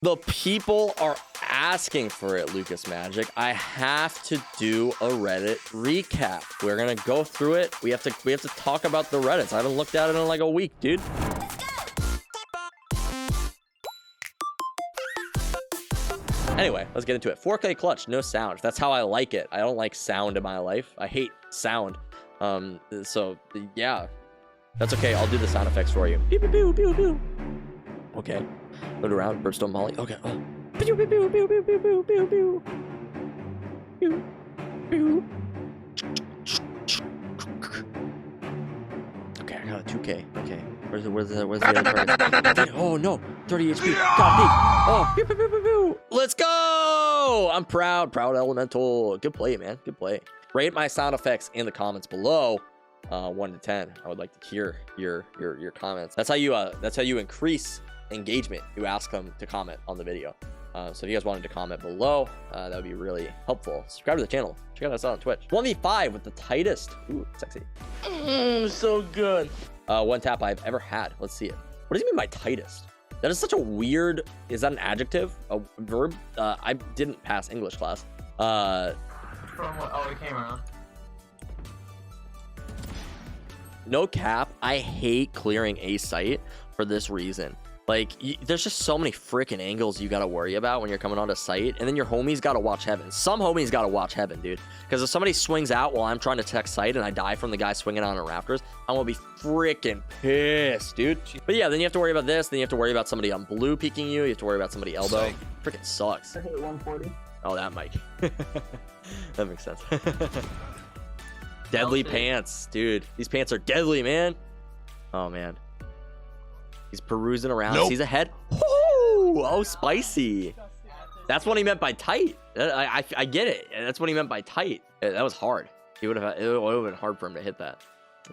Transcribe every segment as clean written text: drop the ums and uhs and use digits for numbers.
The people are asking for it, Lucas Magic. I have to do a Reddit recap. We're gonna go through it. We have to talk about the Reddits. I haven't looked at it in like a week, dude. Anyway, let's get into it. 4K clutch, no sound. That's how I like it. I don't like sound in my life. I hate sound. So yeah, that's okay. I'll do the sound effects for you. Pew, pew, pew, pew, pew. Okay. Load around, brimstone molly. Okay. Oh. Pew, pew, pew, pew, pew, pew, pew, pew, pew. Pew, pew. Okay, I got a 2K. Okay. Where's the other price? Oh no, 30 HP. God, peek. Oh, pew, pew, pew, pew, pew. Let's go. I'm proud elemental. Good play, man. Good play. Rate my sound effects in the comments below. 1 to 10. I would like to hear your comments. That's how you increase engagement. You ask them to comment on the video. So if you guys wanted to comment below, that would be really helpful. Subscribe to the channel. Check us out on Twitch. 1v5 with the tightest. Ooh, sexy. So good. One tap I've ever had. Let's see it. What does he mean by tightest? That is such a weird. Is that an adjective? A verb? I didn't pass English class. From what? Oh, it came around. No cap. I hate clearing a site for this reason. Like, there's just so many freaking angles you gotta worry about when you're coming onto site, and then your homies gotta watch heaven. Some homies gotta watch heaven, dude. Because if somebody swings out while I'm trying to tech site and I die from the guy swinging on the rafters, I'm gonna be freaking pissed, dude. But yeah, then you have to worry about this. Then you have to worry about somebody on blue peeking you. You have to worry about somebody elbow. Freaking sucks. I hit 140. Oh, that mic. That makes sense. Deadly pants, dude. These pants are deadly, man. Oh man. He's perusing around. Nope. Sees a head. Oh, spicy. That's what he meant by tight. I get it. That's what he meant by tight. That was hard. It would have been hard for him to hit that.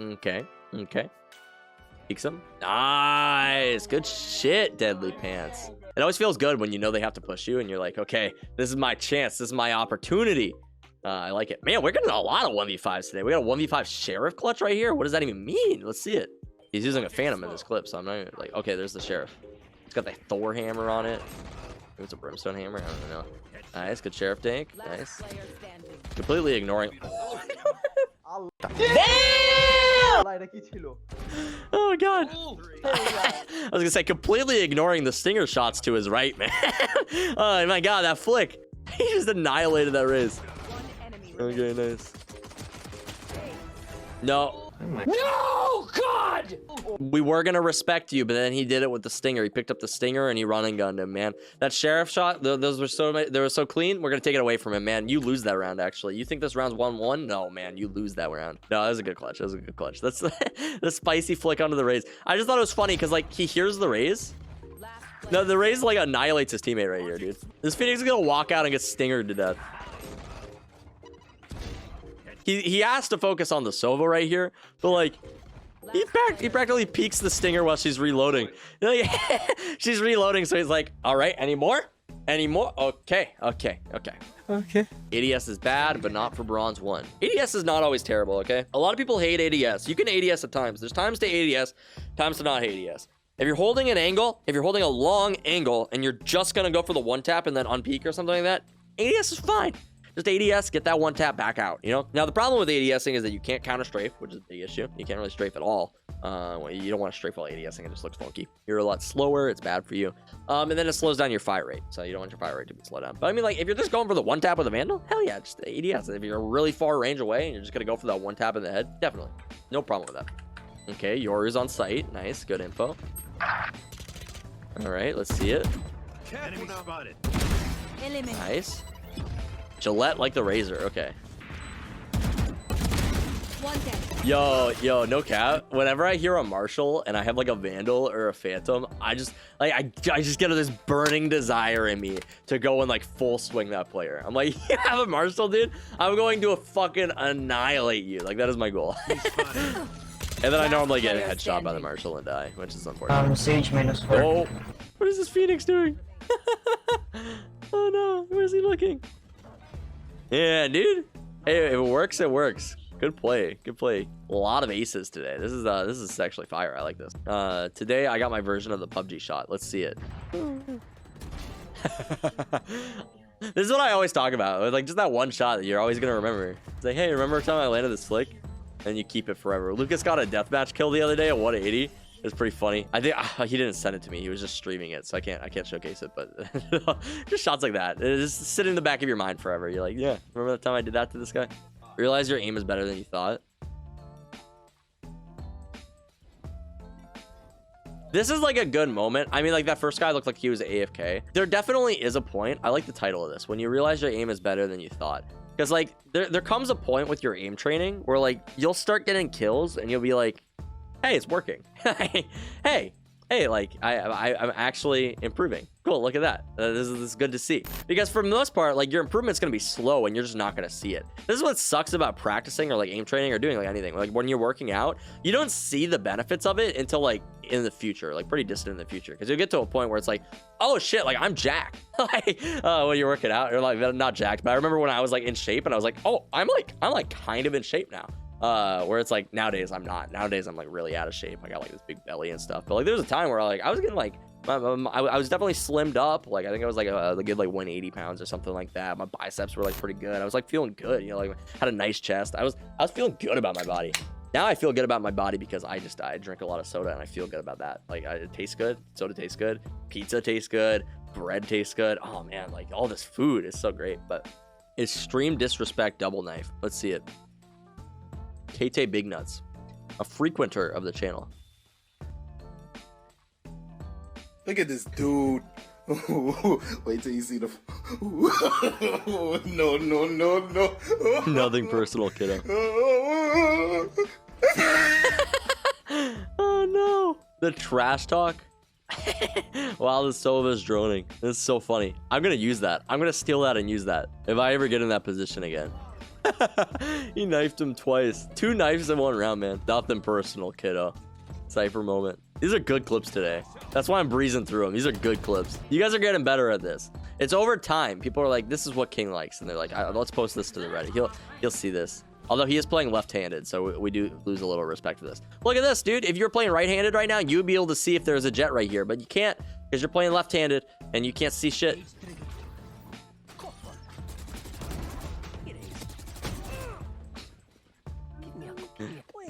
Okay. Okay. Peeks him. Nice. Good shit, Deadly Pants. It always feels good when you know they have to push you and you're like, okay, this is my chance. This is my opportunity. I like it. Man, we're getting a lot of 1v5s today. We got a 1v5 sheriff clutch right here. What does that even mean? Let's see it. He's using a phantom in this clip, so I'm not even like, okay, there's the sheriff. It's got the Thor hammer on it. Maybe it's a brimstone hammer. I don't know. Nice, good sheriff tank. Nice. Completely ignoring. Oh, oh god. I was gonna say completely ignoring the stinger shots to his right, man. Oh my god, that flick. He just annihilated that raise. Okay, nice. No. No, God! We were gonna respect you, but then he did it with the stinger. He picked up the stinger and he run and gunned him, man. That sheriff shot, those were so clean. We're gonna take it away from him, man. You lose that round, actually. You think this round's 1-1? No, man, you lose that round. No, that was a good clutch. That was a good clutch. That's the spicy flick onto the raise. I just thought it was funny because like he hears the raise. No, the raise like annihilates his teammate right here, dude. This Phoenix is gonna walk out and get stingered to death. He has to focus on the Sova right here, but like he practically peeks the stinger while she's reloading. Like, she's reloading, so he's like, all right, any more? Okay. ADS is bad, but not for bronze 1. ADS is not always terrible, okay? A lot of people hate ADS. You can ADS at times. There's times to ADS, times to not ADS. If you're holding an angle, if you're holding a long angle, and you're just gonna go for the one tap and then unpeak or something like that, ADS is fine. Just ADS, get that one tap back out, you know? Now, the problem with ADSing is that you can't counter strafe, which is a big issue. You can't really strafe at all. You don't want to strafe while ADSing. It just looks funky. You're a lot slower. It's bad for you. And then it slows down your fire rate. So you don't want your fire rate to be slowed down. But I mean, like, if you're just going for the one tap with a Vandal, hell yeah, just ADS. If you're really far range away and you're just going to go for that one tap in the head, definitely. No problem with that. Okay, yours on site. Nice. Good info. All right, let's see it. Enemy spotted. Nice. Gillette like the razor. Okay. Yo, no cap. Whenever I hear a Marshall and I have like a Vandal or a Phantom, I just get this burning desire in me to go and like full swing that player. I'm like, you have a Marshall, dude? I'm going to fucking annihilate you. Like, that is my goal. And then I normally get headshot by the Marshall and die, which is unfortunate. Sage -4. Oh, what is this Phoenix doing? Oh no, where's he looking? Yeah, dude. Hey, if it works, it works. Good play. Good play. A lot of aces today. This is actually fire. I like this. Today I got my version of the PUBG shot. Let's see it. This is what I always talk about. Like just that one shot that you're always gonna remember. It's like, hey, remember the time I landed this flick? And you keep it forever. Lucas got a deathmatch kill the other day at 180. It's pretty funny. I think he didn't send it to me. He was just streaming it, so I can't showcase it. But just shots like that, it just sit in the back of your mind forever. You're like, yeah, remember that time I did that to this guy? Realize your aim is better than you thought. This is like a good moment. I mean, like that first guy looked like he was AFK. There definitely is a point. I like the title of this. When you realize your aim is better than you thought. Because like there comes a point with your aim training where like you'll start getting kills and you'll be like, hey, it's working. hey, like I'm actually improving. Cool, look at that. This is good to see. Because for the most part, like your improvement's gonna be slow and you're just not gonna see it. This is what sucks about practicing or like aim training or doing like anything. Like when you're working out, you don't see the benefits of it until like in the future, like pretty distant in the future. Because you'll get to a point where it's like, oh shit, like I'm jacked. Like when you're working out, you're like not jacked. But I remember when I was like in shape and I was like, oh, I'm like kind of in shape now. Where it's like nowadays I'm not. Nowadays I'm like really out of shape. I got like this big belly and stuff. But like there was a time where like I was getting like I was definitely slimmed up. Like I think I was like a good like 180 pounds or something like that. My biceps were like pretty good. I was like feeling good. You know, like had a nice chest. I was feeling good about my body. Now I feel good about my body because I drink a lot of soda and I feel good about that. Like it tastes good. Soda tastes good. Pizza tastes good. Bread tastes good. Oh man, like all this food is so great. But extreme disrespect double knife. Let's see it. KT Big Nuts, a frequenter of the channel. Look at this dude. Wait till you see the. No. Nothing personal, kiddo. Oh no. The trash talk. Wow, the Sova is droning. This is so funny. I'm gonna use that. I'm gonna steal that and use that if I ever get in that position again. He knifed him twice. 2 knives in 1 round, man. Nothing personal, kiddo. Cypher moment. These are good clips today. That's why I'm breezing through them. These are good clips. You guys are getting better at this. It's over time. People are like, this is what King likes. And they're like, let's post this to the Reddit. He'll see this. Although he is playing left-handed, so we do lose a little respect for this. Look at this, dude. If you're playing right-handed right now, you would be able to see if there's a jet right here. But you can't because you're playing left-handed and you can't see shit.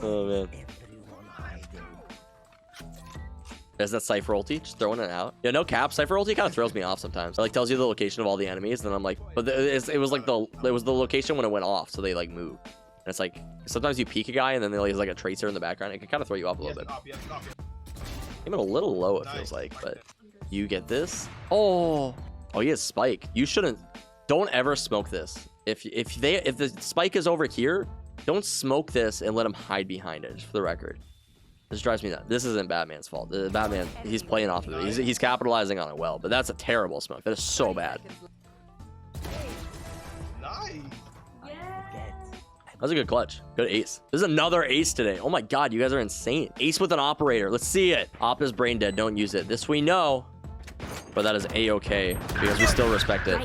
Oh man. There's that Cypher ulti, just throwing it out. Yeah, no cap. Cypher ulti kind of throws me off sometimes. It like tells you the location of all the enemies, and then I'm like, but it was like the location when it went off, so they like move. And it's like sometimes you peek a guy, and then there's like a tracer in the background. It can kind of throw you off a little bit. Came in a little low, it feels like, but you get this. Oh, he has spike. You shouldn't. Don't ever smoke this. If the spike is over here, don't smoke this and let him hide behind it. Just for the record. This drives me nuts. This isn't Batman's fault. Batman, he's playing off of it. He's capitalizing on it well, but that's a terrible smoke. That is so bad. Nice. That was a good clutch. Good ace. This is another ace today. Oh my god, you guys are insane. Ace with an operator. Let's see it. Op is brain dead. Don't use it. This we know, but that is a-okay because we still respect it.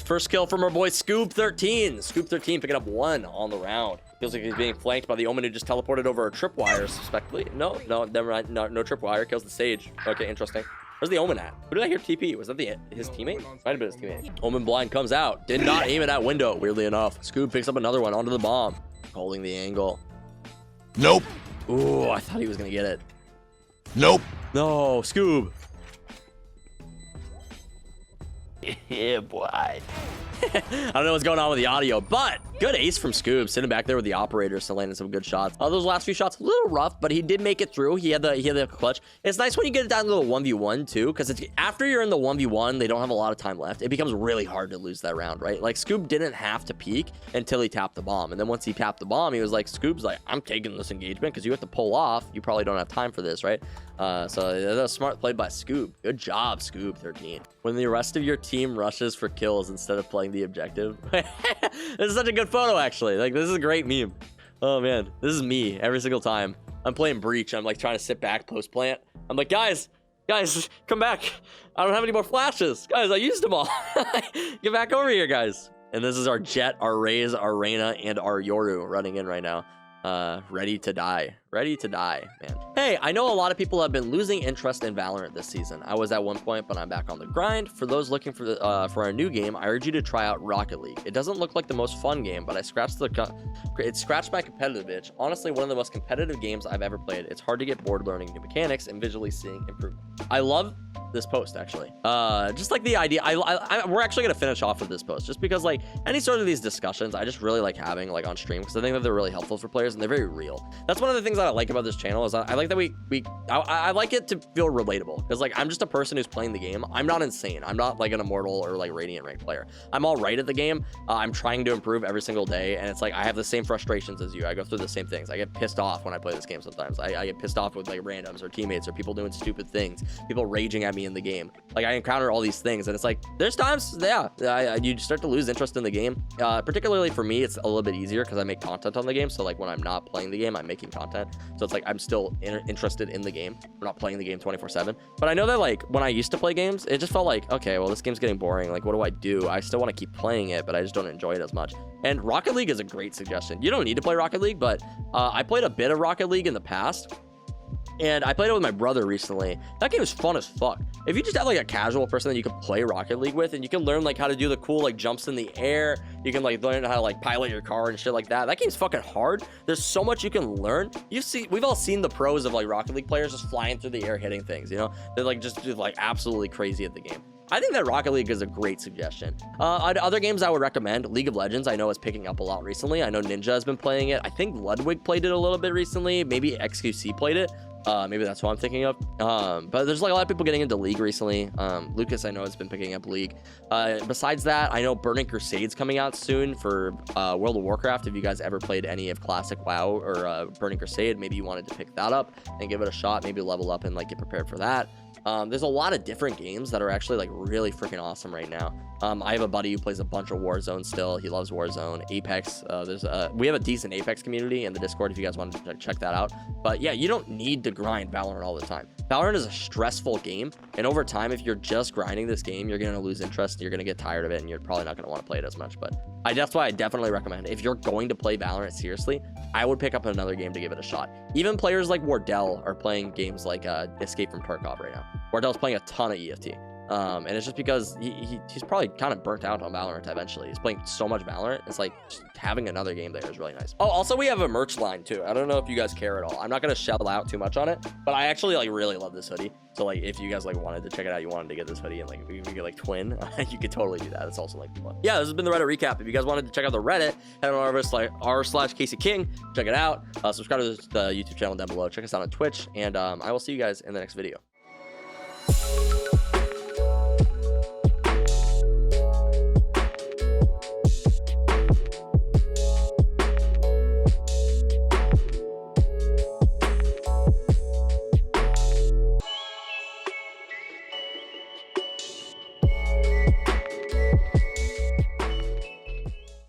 First kill from our boy Scoop 13. Scoop 13 picking up 1 on the round. Feels like he's being flanked by the Omen who just teleported over a tripwire, suspectly. No, never mind. No tripwire. Kills the Sage. Okay, interesting. Where's the Omen at? Who did I hear TP? Was that his teammate? Might have been his teammate. Omen blind comes out. Did not aim at that window, weirdly enough. Scoop picks up another one onto the bomb. Holding the angle. Nope. Ooh, I thought he was going to get it. Nope. No, Scoob. Yeah, boy. I don't know what's going on with the audio, but good ace from Scoob, sitting back there with the operators to landing some good shots. Those last few shots a little rough, but he did make it through. He had the clutch. It's nice when you get it down to a 1v1 too, because it's after you're in the 1v1, they don't have a lot of time left. It becomes really hard to lose that round, right? Like Scoob didn't have to peek until he tapped the bomb, and then once he tapped the bomb, he was like, Scoob's like, I'm taking this engagement because you have to pull off. You probably don't have time for this, right? So that was smart played by Scoob. Good job, Scoob 13. When the rest of your team rushes for kills instead of playing the objective. This is such a good photo, actually. Like, this is a great meme. Oh man, this is me every single time I'm playing Breach. I'm like trying to sit back post plant. I'm like, guys, come back. I don't have any more flashes. Guys, I used them all. Get back over here, guys. And this is our Jet, our Raze, our Reyna, and our Yoru running in right now. Ready to die. Ready to die, man. Hey, I know a lot of people have been losing interest in Valorant this season. I was at one point, but I'm back on the grind. For those looking for a new game, I urge you to try out Rocket League. It doesn't look like the most fun game, but it scratched my competitive itch. Honestly, one of the most competitive games I've ever played. It's hard to get bored learning new mechanics and visually seeing improvement. I love this post, actually. Just like the idea, we're actually gonna finish off with this post, just because like any sort of these discussions, I just really like having like on stream, because I think that they're really helpful for players and they're very real. That's one of the things that I like about this channel, is I like that I like it to feel relatable, because like I'm just a person who's playing the game. I'm not insane. I'm not like an immortal or like radiant rank player. I'm all right at the game. I'm trying to improve every single day, and it's like I have the same frustrations as you. I go through the same things. I get pissed off when I play this game sometimes. I get pissed off with like randoms or teammates or people doing stupid things, people raging at me in the game. Like I encounter all these things, and it's like there's times, yeah, you start to lose interest in the game. Particularly for me, it's a little bit easier because I make content on the game. So like when I'm not playing the game, I'm making content. So it's like I'm still interested in the game. I'm not playing the game 24/7. But I know that like when I used to play games, it just felt like, okay, well, this game's getting boring. Like, what do I do? I still want to keep playing it, but I just don't enjoy it as much. And Rocket League is a great suggestion. You don't need to play Rocket League, but I played a bit of Rocket League in the past. And I played it with my brother recently. That game is fun as fuck. If you just have like a casual person that you can play Rocket League with, and you can learn like how to do the cool like jumps in the air, you can like learn how to like pilot your car and shit like that. That game's fucking hard. There's so much you can learn. We've all seen the pros of like Rocket League players just flying through the air hitting things, you know? They're like just like absolutely crazy at the game. I think that Rocket League is a great suggestion. Other games I would recommend, League of Legends, I know is picking up a lot recently. I know Ninja has been playing it. I think Ludwig played it a little bit recently. Maybe XQC played it. Maybe that's what I'm thinking of. But there's like a lot of people getting into League recently. Lucas, I know, has been picking up League. Besides that, I know Burning Crusade's coming out soon for World of Warcraft. If you guys ever played any of Classic WoW or Burning Crusade, maybe you wanted to pick that up and give it a shot, maybe level up and like get prepared for that. There's a lot of different games that are actually like really freaking awesome right now. I have a buddy who plays a bunch of Warzone still. He loves Warzone. Apex, we have a decent Apex community in the Discord if you guys want to check that out. But yeah, you don't need to grind Valorant all the time. Valorant is a stressful game, and over time, if you're just grinding this game, you're going to lose interest, you're going to get tired of it, and you're probably not going to want to play it as much. But that's why I definitely recommend, if you're going to play Valorant seriously, I would pick up another game to give it a shot. Even players like Wardell are playing games like Escape from Tarkov right now. Wardell's playing a ton of EFT. And it's just because he's probably kind of burnt out on Valorant eventually. He's playing so much Valorant. It's like just having another game there is really nice. Oh, also we have a merch line too. I don't know if you guys care at all. I'm not going to shell out too much on it, but I actually like really love this hoodie. So like if you guys like wanted to check it out, you wanted to get this hoodie and like we get like twin, you could totally do that. It's also like fun. Yeah, this has been the Reddit recap. If you guys wanted to check out the Reddit, head on over to r/Casey King, check it out. Subscribe to the YouTube channel down below. Check us out on Twitch, and I will see you guys in the next video.